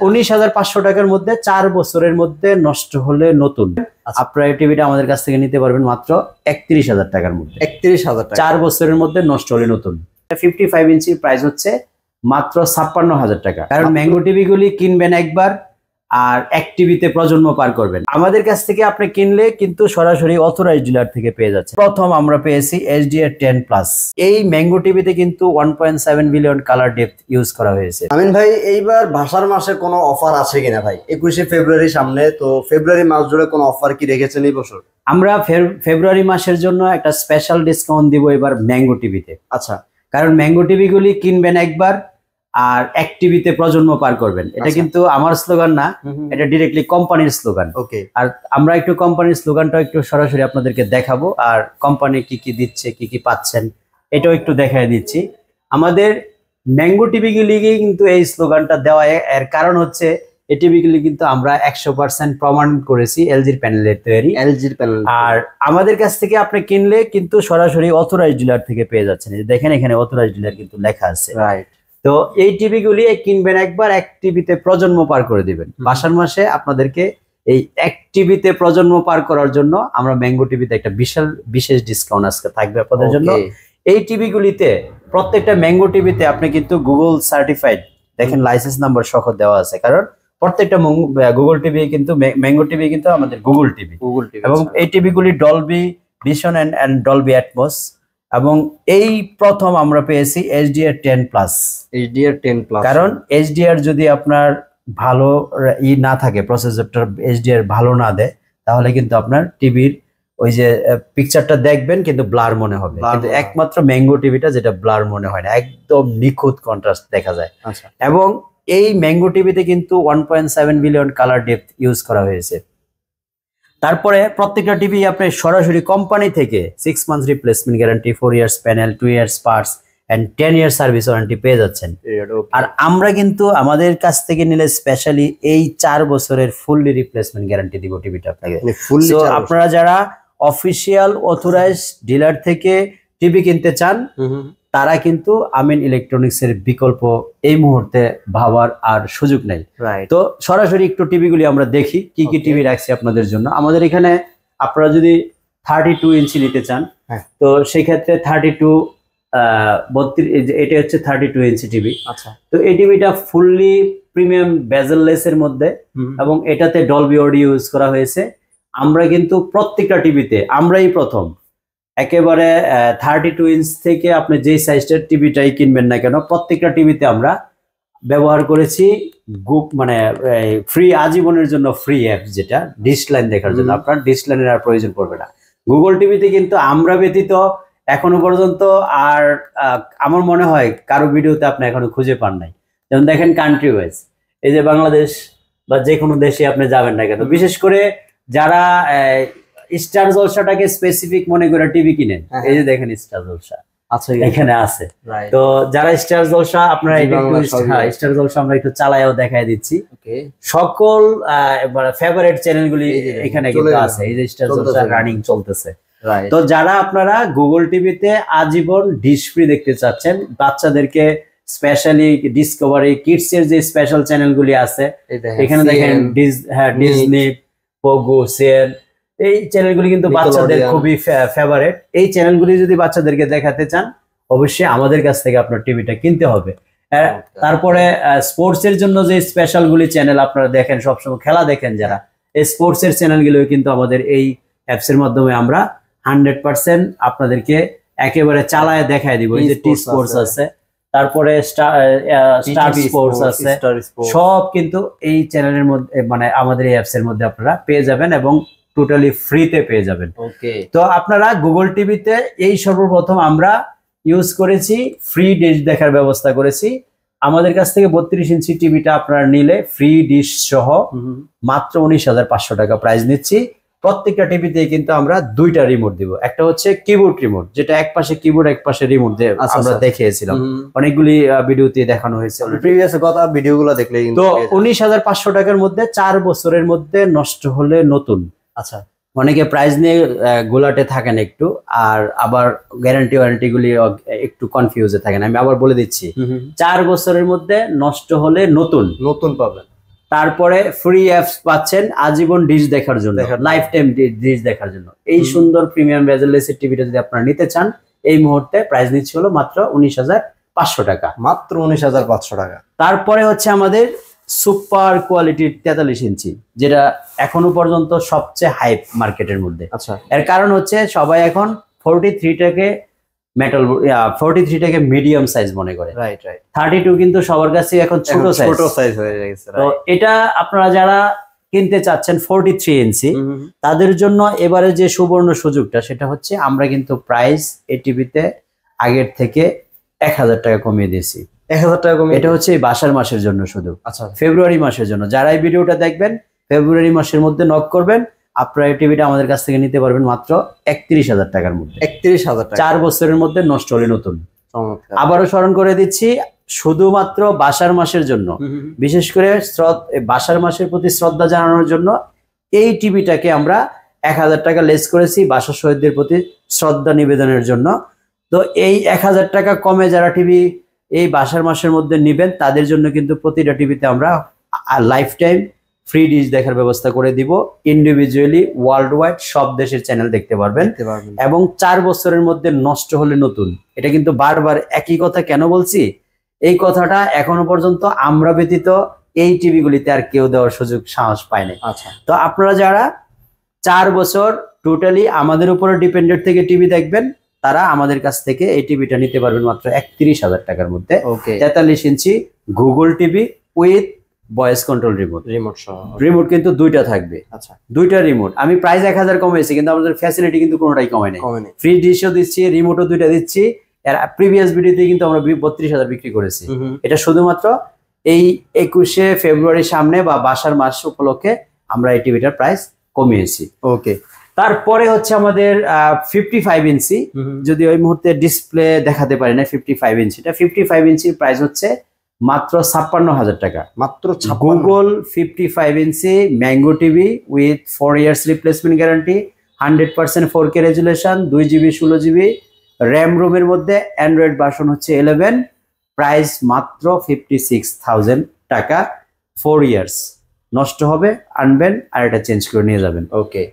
19,500 টাকার মধ্যে 4 বছরের মধ্যে নষ্ট হলে নতুন। আপনারা এই টিভিটা আমাদের কাছ থেকে নিতে পারবেন মাত্র 31,000 টাকার মধ্যে। 31,000 টাকা, 4 বছরের মধ্যে নষ্ট হলে নতুন। 55 ইঞ্চির প্রাইস হচ্ছে মাত্র 56,000 টাকা। কারণ ম্যাঙ্গো টিভি গুলি কিনবেন একবার আর এক টিভিতে প্রজন্ম পার করবেন। আমাদের কাছ থেকে আপনি কিনলে কিন্তু সরাসরি অথরাইজড ডিলার থেকে পেয়ে যাচ্ছে। প্রথম আমরা পেয়েছি HDR 10+। এই ম্যাঙ্গো টিভিতে কিন্তু 1.7 বিলিয়ন কালার ডেপথ ইউজ করা হয়েছে। আমিন ভাই, এইবার ভাষার মাসে কোনো অফার আছে কিনা ভাই? 21শে ফেব্রুয়ারি সামনে, তো ফেব্রুয়ারি মাস জুড়ে কোনো অফার কি রেখেছেন এই বছর? আমরা ফেব্রুয়ারি মাসের জন্য একটা স্পেশাল ডিসকাউন্ট দিব এবার ম্যাঙ্গো টিভিতে। আচ্ছা, কারণ ম্যাঙ্গো টিভি গুলি কিনবেন একবার আর এক টিভিতে প্রজন্ম পার করবেন। এটা কিন্তু আমার স্লোগান না, এটা ডিরেক্টলি কোম্পানির স্লোগান। ওকে, আর আমরা একটু কোম্পানির স্লোগানটা একটু সরাসরি আপনাদেরকে দেখাবো, আর কোম্পানি কি কি দিচ্ছে, কি কি পাচ্ছেন এটাও একটু দেখাই দিচ্ছি। আমাদের ম্যাঙ্গো টিভি গুলিকে কিন্তু এই স্লোগানটা দেওয়া এর কারণ হচ্ছে এই টিভি গুলি কিন্তু আমরা 100% প্রমাণ করেছি এলজির প্যানেলের তৈরি। এলজির প্যানেল। আর আমাদের কাছ থেকে আপনি কিনলে কিন্তু সরাসরি অথরাইজড ডিলার থেকে পেয়ে যাচ্ছেন। দেখেন এখানে অথরাইজড ডিলার কিন্তু লেখা আছে। রাইট। তো এই টিভি গুলি কিনবেন একবার, এক টিভিতে প্রজন্ম পার করে দিবেন। বাসার মাসে আপনাদেরকে এই এক টিভিতে প্রজন্ম পার করার জন্য আমরা ম্যাঙ্গো টিভিতে একটা বিশেষ ডিসকাউন্ট আজকে থাকবে আপনাদের জন্য। এই টিভি গুলিতে প্রত্যেকটা ম্যাঙ্গো টিভিতে আপনি কিন্তু গুগল সার্টিফাইড, দেখেন লাইসেন্স নাম্বার সহ দেওয়া আছে। কারণ প্রত্যেকটা গুগল টিভি কিন্তু ম্যাঙ্গো টিভি কিন্তু আমাদের গুগল টিভি, এবং এই টিভি গুলি Dolby Vision and Dolby Atmos, এবং এই প্রথম আমরা পেয়েছি HDR 10+। HDR 10+, কারণ HDR যদি আপনার ভালো না থাকে, প্রসেসরটা HDR ভালো না দেয়, তাহলে কিন্তু আপনার টিভির ওই যে পিকচারটা দেখবেন কিন্তু ব্লার মনে হবে। কিন্তু একমাত্র ম্যাঙ্গো টিভিটা যেটা ব্লার মনে হয় না, একদম নিখুঁত কন্ট্রাস্ট দেখা যায়। এবং এই ম্যাঙ্গো টিভিতে কিন্তু 1.7 বিলিয়ন কালার ডেপথ ইউজ করা হয়েছে। তারপরে প্রত্যেকটা টিভি আপনি সরাসরি কোম্পানি থেকে 6 months replacement guarantee, 4 years panel, 2 years parts and 10 year service warranty পেয়ে যাচ্ছেন। আর আমরা কিন্তু আমাদের কাছ থেকে নিলে স্পেশালি এই 4 বছরের ফুললি রিপ্লেসমেন্ট গ্যারান্টি দিব টিভিটা আপনাকে। সো আপনারা যারা অফিসিয়াল অথরাইজড ডিলার থেকে টিভি কিনতে চান, তারা কিন্তু আমিন ইলেকট্রনিক্স এর বিকল্প এই মুহূর্তে ভাবার আর সুযোগ নেই। তো সরাসরি একটু টিভিগুলি আমরা দেখি কি কি টিভি রাখছি আপনাদের জন্য। আমাদের এখানে আপনারা যদি 32 ইঞ্চি নিতে চান, তো সেই ক্ষেত্রে 32 এটা হচ্ছে 32 ইঞ্চি টিভি। আচ্ছা, তো এই টিভিটা ফুললি প্রিমিয়াম বেজেললেস এর মধ্যে, এবং এটাতে ডলবি অডিও ইউজ করা হয়েছে। আমরা কিন্তু প্রত্যেকটা টিভিতে আমরাই প্রথম একেবারে 32 ইঞ্চ থেকে আপনি যেই সাইজটার টিভিটাই কিনবেন না কেন, প্রত্যেকটা টিভিতে আমরা ব্যবহার করেছি মানে ফ্রি আজীবনের জন্য ফ্রি অ্যাপ, যেটা ডিশ লাইন দেখার জন্য। আপনার ডিশ লাইনের আর প্রয়োজন পড়বে না। গুগল টিভিতে কিন্তু আমরা ব্যতীত এখনো পর্যন্ত আর আমার মনে হয় কারো ভিডিওতে আপনি এখনো খুঁজে পান নাই। যেমন দেখেন কান্ট্রি ওয়াইজ, এই যে বাংলাদেশ বা যে কোনো দেশে আপনি যাবেন না কেন, বিশেষ করে যারা স্টার জলসাটাকে স্পেসিফিক মনে করে টিভি কিনেন, এই যে দেখেন স্টার জলসা আচ্ছা এখানে আছে। তো যারা স্টার জলসা, আপনারা স্টার জলসা আমরা একটু চালায়ও দেখাই দিচ্ছি। সকল ফেভারিট চ্যানেলগুলি এখানে কিন্তু আছে। এই যে স্টার জলসা রানিং চলতেছে। তো যারা আপনারা গুগল টিভিতে আজীবন ডিশ ফ্রি দেখতে চাচ্ছেন, বাচ্চাদেরকে স্পেশালি ডিসকভারি কিডস এর যে স্পেশাল চ্যানেলগুলি আছে, এখানে দেখেন ডিজনি, পোগো, সিএন, এই চ্যানেলগুলি কিন্তু বাচ্চাদের খুবই ফেভারিট। এই চ্যানেলগুলি যদি বাচ্চাদেরকে দেখাতে চান, অবশ্যই আমাদের কাছ থেকে আপনার টিভিটা কিনতে হবে। তারপরে স্পোর্টস এর জন্য যে স্পেশাল গুলি চ্যানেল আপনারা দেখেন, সবসময় খেলা দেখেন যারা, এই স্পোর্টস এর চ্যানেলগুলো কিন্তু আমাদের এই অ্যাপস এর মাধ্যমে আমরা 100% আপনাদেরকে একেবারে চালায় দেখায় দিব। এই যে টি স্পোর্টস আছে, তারপরে স্টার স্পোর্টস আছে, সব কিন্তু এই চ্যানেলের মধ্যে মানে আমাদের এই অ্যাপস এর মধ্যে আপনারা পেয়ে যাবেন, এবং টোটালি ফ্রিতে পেয়ে যাবেন। তো আপনারা গুগল টিভিতে এই সর্বপ্রথম আমরা ইউজ করেছি ফ্রি ডিশ দেখার ব্যবস্থা করেছি। আমাদের কাছ থেকে 32 ইঞ্চি টিভিটা আপনারা নিলে ফ্রি ডিশ সহ মাত্র 19,500 টাকা প্রাইস নিচ্ছি। প্রত্যেকটা টিভিতে কিন্তু আমরা 2টা রিমোট দিব। একটা হচ্ছে কিবোর্ড রিমোট, যেটা এক পাশে কিবোর্ড এক পাশে রিমোট দিয়ে আমরা দেখিয়েছিলাম, অনেকগুলি ভিডিওতে দেখানো হয়েছে প্রিভিয়াস কথা ভিডিওগুলো দেখলে। তো 19,500 টাকার মধ্যে 4 বছরের মধ্যে নষ্ট হলে নতুন। আচ্ছা, অনেকে প্রাইস নিয়ে গোলাটে থাকেন একটু, আর আবার গ্যারান্টি ওয়ারেন্টি গুলি একটু কনফিউজে থাকেন। আমি আবার বলে দিচ্ছি, 4 বছরের মধ্যে নষ্ট হলে নতুন পাবেন। তারপরে ফ্রি অ্যাপস পাচ্ছেন আজীবন ডিশ দেখার জন্য, লাইফ টাইম ডিশ দেখার জন্য। এই সুন্দর প্রিমিয়াম বেজেললেসের টিভিটা যদি আপনারা নিতে চান, এই মুহূর্তে প্রাইস নিচ্ছে হলো মাত্র 19,500 টাকা। মাত্র 19,500 টাকা। তারপরে হচ্ছে আমাদের সুপার কোয়ালিটির 43 ইঞ্চি, যেটা এখনো পর্যন্ত সবচেয়ে হাইপ মার্কেটের মধ্যে। আচ্ছা, এর কারণ হচ্ছে সবাই এখন 43টাকে মেটাল 43টাকে মিডিয়াম সাইজ মনে করে। Right right. 32 কিন্তু সবার কাছে এখন ছোট সাইজ হয়ে গেছে। তো এটা আপনারা যারা কিনতে চাচ্ছেন 43 ইঞ্চি, তাদের জন্য এবারে যে সুবর্ণ সুযোগটা সেটা হচ্ছে আমরা কিন্তু প্রাইস এই টিভিতে আগের থেকে 1,000 টাকা কমিয়ে দিয়েছি। 1,000 টাকা কমিয়ে? এটা হচ্ছে এই বাসার মাসের জন্য শুধু। আচ্ছা, ফেব্রুয়ারি মাসের জন্য। যারা এই ভিডিওটা দেখবেন ফেব্রুয়ারি মাসের মধ্যে নক করবেন, আপনারা এই টিভিটা আমাদের কাছ থেকে নিতে পারবেন মাত্র 31,000 টাকার মধ্যে। 31,000 টাকা, 4 বছরের মধ্যে নষ্ট হলে নতুন। আবারও স্মরণ করে দিচ্ছি, শুধুমাত্র বাসার মাসের জন্য, বিশেষ করে বাসার মাসের প্রতি শ্রদ্ধা জানানোর জন্য এই টিভিটাকে আমরা 1,000 টাকা লেস করেছি বাসার শহীদদের প্রতি শ্রদ্ধা নিবেদনের জন্য। তো এই 1,000 টাকা কমে যারা টিভি এই বাসার মাসের মধ্যে নিবেন, তাদের জন্য কিন্তু প্রতিটা টিভিতে আমরা লাইফ টাইম ফ্রি ডিশ দেখার ব্যবস্থা করে দিব। ইন্ডিভিজুয়ালি ওয়ার্ল্ড ওয়াইড সব দেশের চ্যানেল দেখতে পারবেন, এবং 4 বছরের মধ্যে নষ্ট হলে নতুন। এটা কিন্তু বারবার একই কথা কেন বলছি, এই কথাটা এখনো পর্যন্ত আমরা ব্যতীত এই টিভিগুলিতে আর কেউ দেওয়ার সুযোগ সাহস পায়নি। আচ্ছা, তো আপনারা যারা 4 বছর টোটালি আমাদের উপরে ডিপেন্ডেন্ট থেকে টিভি দেখবেন, তারা আমাদের কাছ থেকে এই টিভিটা নিতে পারবেন মাত্র 31,000 টাকার মধ্যে। 43 ইঞ্চি Google TV with voice control remote কিন্তু 2টা থাকবে। আচ্ছা, 2টা রিমোট। আমি প্রাইস 1,000 কমাইছি, কিন্তু আমাদের ফ্যাসিলিটি কিন্তু কোনোটাই কমাই নাই। ফ্রি ডিশও দিচ্ছি, রিমোটও 2টা দিচ্ছি। এর প্রিভিয়াস ভিডিওতে কিন্তু আমরা 32,000 বিক্রি করেছি। এটা শুধুমাত্র এই 21শে ফেব্রুয়ারির সামনে বা বাসার মাস উপলক্ষে আমরা এই টিভিটার প্রাইস কমিয়েছি। ওকে। তারপরে হচ্ছে আমাদের 55 ইঞ্চি, যদি ওই মুহূর্তে ডিসপ্লে দেখাতে পারি না 55 ইঞ্চিটা। 55 ইঞ্চির প্রাইস হচ্ছে মাত্র 56,000 টাকা। মাত্র Google 55 inch mango TV with 4 years replacement guarantee, 100% 4K resolution, 2GB 16GB RAM রোমের মধ্যে, অ্যান্ড্রয়েড ভার্সন হচ্ছে 11, প্রাইস মাত্র 56,000 টাকা। 4 ইয়ার্স, নষ্ট হবে আনবেন আর এটা চেঞ্জ করে নিয়ে যাবেন। ওকে।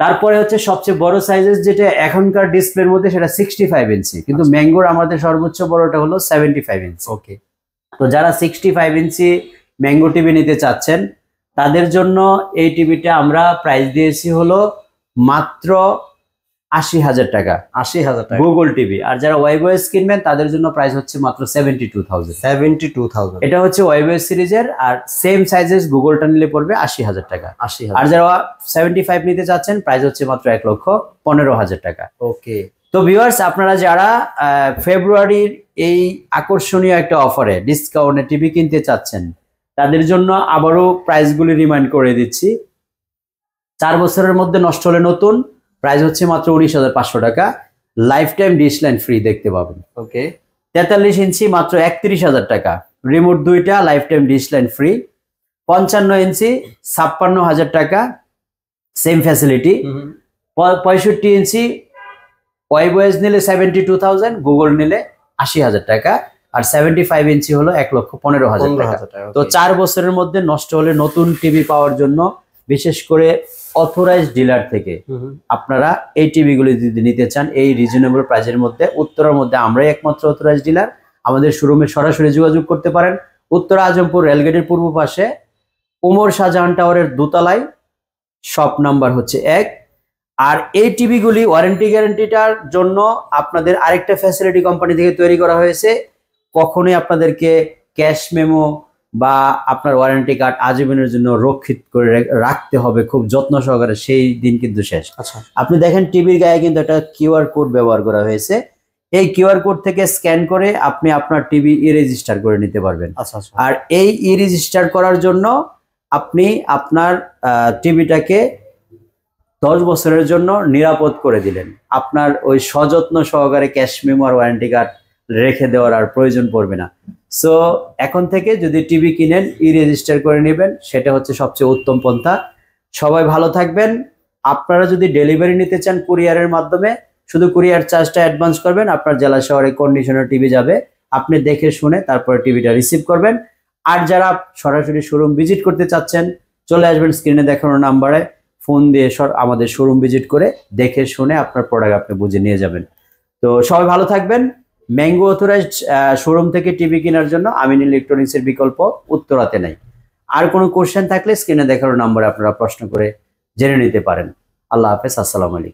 তারপরে হচ্ছে সবচেয়ে বড় সাইজেস যেটা এখনকার ডিসপ্লের মধ্যে, সেটা 65 ইঞ্চি, কিন্তু ম্যাঙ্গোর আমাদের সর্বোচ্চ বড়টা হলো 75 ইঞ্চি। ওকে। তো যারা 65 ইঞ্চি ম্যাঙ্গো টিভি নিতে চাচ্ছেন, তাদের জন্য এই টিভিটা আমরা প্রাইস দিয়েছি হলো মাত্র 80,000 টাকা। 80,000 টাকা গুগল টিভি। আর যারা ওয়েবওয়েস কিনবেন তাদের জন্য প্রাইস হচ্ছে মাত্র 72,000। এটা হচ্ছে ওয়েবওয়েস সিরিজের, আর সেম সাইজেস গুগলটা নিলে পড়বে 80,000 টাকা। 80,000। আর যারা 75 নিতে চাচ্ছেন, প্রাইস হচ্ছে মাত্র 1,15,000 টাকা। ওকে। তো ভিউয়ার্স, আপনারা যারা ফেব্রুয়ারির এই আকর্ষণীয় একটা অফারে ডিসকাউন্টে টিভি কিনতে চাচ্ছেন, তাদের জন্য আবারও প্রাইসগুলি রিমাইন্ড করে দিচ্ছি। 4 বছরের মধ্যে নষ্ট হলে নতুন, প্রাইস হচ্ছে মাত্র 19,500 টাকা। Life time dish line free দেখতে পাবেন। ওকে। 43 ইঞ্চি মাত্র 31,000 টাকা, রিমোট 2টা, life time dish line free. 55 ইঞ্চি 56,000 টাকা, সেম ফ্যাসিলিটি। 65 ইঞ্চি ওয়েবওয়েস নিলে 72,000, গুগল নিলে 80,000 টাকা, আর 75 ইঞ্চি হলো 1,15,000 টাকা। তো 4 বছরের মধ্যে নষ্ট হলে নতুন টিভি পাওয়ার জন্য বিশেষ করে অথরাইজড ডিলার থেকে আপনারা এই টিভিগুলি যদি নিতে চান এই রিজনেবল প্রাইসের মধ্যে, উত্তরার মধ্যে আমরাই একমাত্র অথরাইজড ডিলার। আমাদের শোরুমে সরাসরি যোগাযোগ করতে পারেন। উত্তরা আজমপুর রেলগেটের পূর্ব পাশে ওমর শাহজাহান টাওয়ারের দোতলায়, শপ নাম্বার হচ্ছে 1। আর এই টিভিগুলি ওয়ারেন্টি গ্যারান্টিটার জন্য আপনাদের আরেকটা ফ্যাসিলিটি কোম্পানি থেকে তৈরি করা হয়েছে। কখনোই আপনাদেরকে ক্যাশ মেমো বা আপনার ওয়ারেন্টি কার্ড আজীবনের জন্য রক্ষিত করে রাখতে হবে খুব যত্ন সহকারে, সেই দিন কিন্তু শেষ। আচ্ছা, আপনি দেখেন টিভির গায়ে কিন্তু একটা কিউআর কোড ব্যবহার করা হয়েছে। এই কিউআর কোড থেকে স্ক্যান করে আপনি আপনার টিভি রেজিস্টার করে নিতে পারবেন। আচ্ছা। আর এই রেজিস্টার করার জন্য আপনি আপনার টিভিটাকে 10 বছরের জন্য নিরাপদ করে দিলেন। আপনার ওই সযত্ন সহকারে ক্যাশ মেমো আর ওয়ারেন্টি কার্ড রেখে দেওয়ার আর প্রয়োজন পড়বে না। সো এখন থেকে যদি টিভি কিনেন রেজিস্টার করে নেবেন, সেটা হচ্ছে সবচেয়ে উত্তম পন্থা। সবাই ভালো থাকবেন। আপনারা যদি ডেলিভারি নিতে চান কুরিয়ারের মাধ্যমে, শুধু কুরিয়ার চার্জটা অ্যাডভান্স করবেন, আপনার জেলা শহরে কন্ডিশনার টিভি যাবে, আপনি দেখে শুনে তারপরে টিভিটা রিসিভ করবেন। আর যারা সরাসরি শোরুম ভিজিট করতে চাচ্ছেন চলে আসবেন স্ক্রিনে দেখানো নাম্বারে, ফোন দিয়ে আমাদের শোরুম ভিজিট করে দেখে শুনে আপনার প্রোডাক্ট আপনি বুঝে নিয়ে যাবেন। তো সবাই ভালো থাকবেন। ম্যাঙ্গো অথরাইজড শোরুম থেকে টিভি কেনার জন্য আমিন ইলেকট্রনিক্সের বিকল্প উত্তরাতে নাই। আর কোনো কোশ্চেন থাকলে স্ক্রিনে দেখানো নাম্বারে আপনারা প্রশ্ন করে জেনে নিতে পারেন। আল্লাহ হাফেজ, আসসালামু আলাইকুম।